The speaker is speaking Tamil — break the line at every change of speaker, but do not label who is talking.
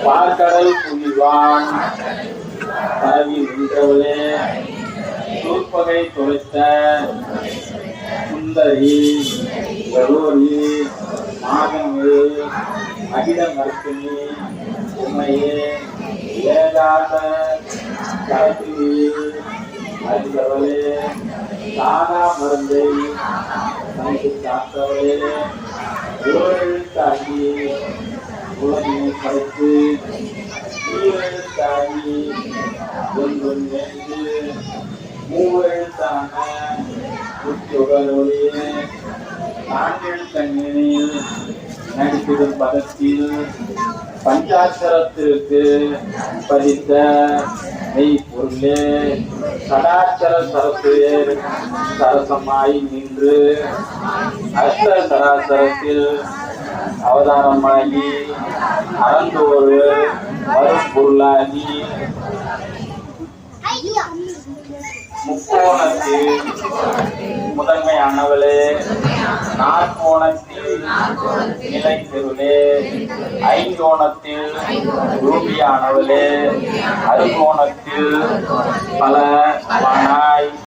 பார்க்கடல் புலிவான் பரவி நின்றவளே சூர்பகை தொலைத்த சுந்தரி கரோரி நாகமே அகில மர்த்தினி உமையே ஏகாத கரத்தினி அறிந்தவளே தானா மருந்தை நமக்கு காத்தவளே ஓரெழுத்தாகி உலகினை படைத்து ஈரெழுத்தாகி ஒன்றும் நேர்ந்து மூவெழுத்தான உச்சொகலொளியே நான்கெழுத்தண்ணில் நடித்திடும் பதத்தில் பஞ்சாட்சரத்திற்கு பதித்த மெய்ப்பொருளே சடாட்சர சரசேர் சரசமாய் நின்று அஷ்ட சராசரத்தில் அவதாரமாகி அறந்தோறு மறுப்பொருளாகி முக்கோணத்தில் முதன்மையானவளே நாற்கோணத்தில் நிலைத்தெருளே ஐங்கோணத்தில் ரூபியானவளே அறுகோணத்தில் பல